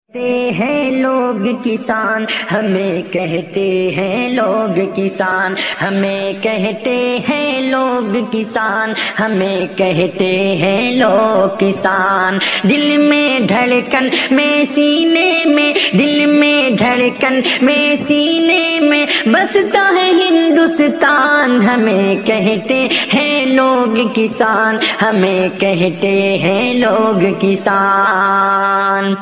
ہیں لوگ کسان، ہمیں کہتے ہیں لوگ کسان، ہمیں کہتے ہیں لوگ کسان، ہمیں کہتے ہیں لوگ کسان۔ دل میں دھڑکن میں سینے میں، دل میں دھڑکن میں سینے میں بستا ہے ہندوستان، ہمیں کہتے ہیں لوگ کسان، ہمیں کہتے ہیں لوگ کسان۔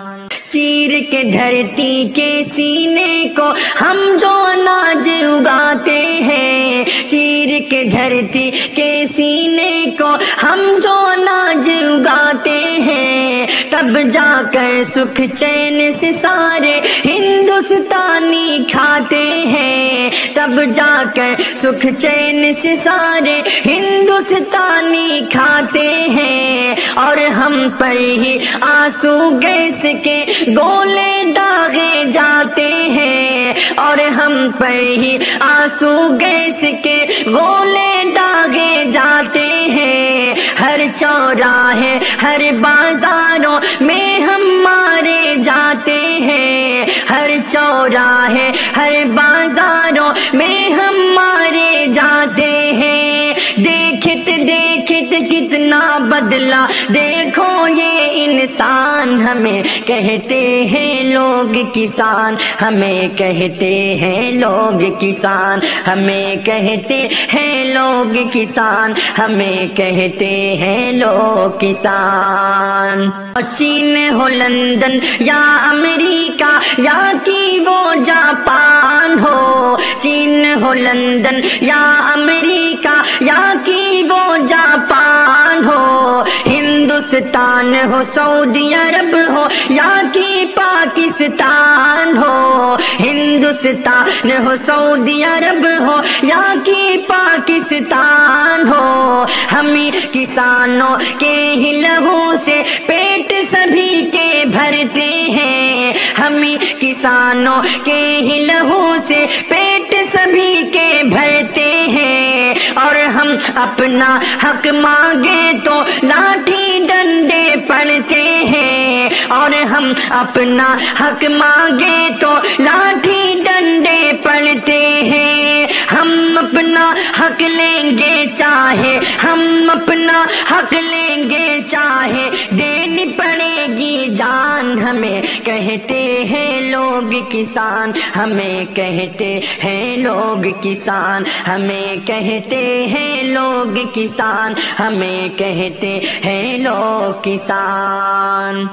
چیر کے دھرتی کے سینے کو ہم جو اناج اگاتے ہیں، چیر کے دھرتی کے سینے کو ہم جو اناج اگاتے ہیں، تب جا کر سکھ چین سے سارے ہندوستانی کھاتے ہیں، تب جا کر سکھ چین سے سارے ہندوستانی کھاتے ہیں۔ اور ہم پر ہی آنسو گیس کے گولے داغے جاتے ہیں، اور ہم پر ہی آنسو گیس کے گولے داغے جاتے ہیں۔ ہر چوراہے ہر بازاروں میں ہم مارے جاتے ہیں، ہر چوراہے ہر بازاروں میں ہم مارے جاتے ہیں۔ دیکھت دیکھت کتنا بدلا دیکھو یہ انسان، ہمیں کہتے ہیں لوگ کسان، ہمیں کہتے ہیں لوگ کسان، ہمیں کہتے ہیں لوگ کسان، ہمیں کہتے ہیں لوگ کسان۔ چین ہو لندن یا امریکہ یا کی وہ جاپان ہو، چین ہو لندن یا امریکہ یا کی وہ جاپان ہو، ہندوستان ہو سعودی عرب ہو یا کی پاکستان ہو، ہندوستان ہو سعودی عرب ہو یا کی پاکستان ہو، ہمیں کسانوں کے ہی لہو سے پیٹ سبھی کے بھرتے ہیں، ہمیں کسانوں کے ہی لہو سے پیٹ سبھی کے بھرتے ہیں۔ اور ہم اپنا حق مانگے تو لاٹھی ڈنڈے پڑتے ہیں، اور ہم اپنا حق مانگے تو لاٹھی ڈنڈے پڑتے ہیں۔ ہم اپنا حق لیں گے چاہے، ہم اپنا حق لیں گے چاہے دینی پڑے گی جان، ہمیں کہتے ہیں لوگ کسان، ہمیں کہتے ہیں لوگ کسان، ہمیں کہتے ہیں لوگ کسان، ہمیں کہتے ہیں لوگ کسان۔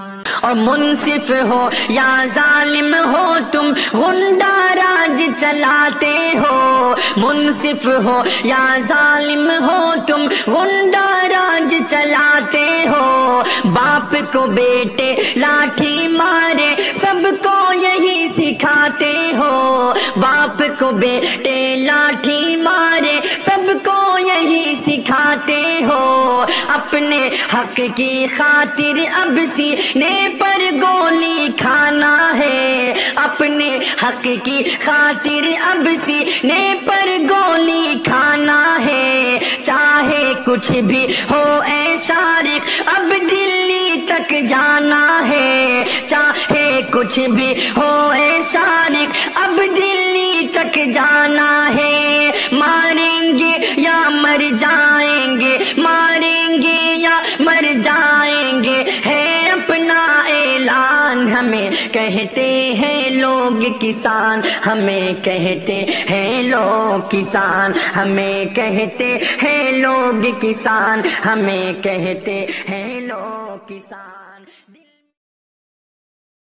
اور منصف ہو یا ظالم ہو تم غنڈہ راج چلاتے ہو، منصف ہو یا ظالم ہو تم غنڈہ راج چلاتے ہو، باپ کو بیٹے لاٹھی مارے سب کو یہی سکھاتے ہو، باپ کو بیٹے لاٹھی مارے سب کو یہی سکھاتے ہو، اپنے حق کی خاطر اب سینے پر گولی کھانا ہے، اپنے حق کی خاطر اب سینے پر گولی کھانا ہے، چاہے کچھ بھی ہو اے شارق اب دلی تک جانا ہے، چاہے کچھ بھی ہو اے شارق اب دلی تک جانا ہے، ماریں گے یا مر جائیں گے، ماریں گے یا مر جائیں گے ہے اپنا اعلان، ہمیں کہتے ہیں لوگ کسان، ہمیں کہتے ہیں لوگ کسان، ہمیں کہتے ہیں لوگ کسان، ہمیں کہتے ہیں لوگ کسان۔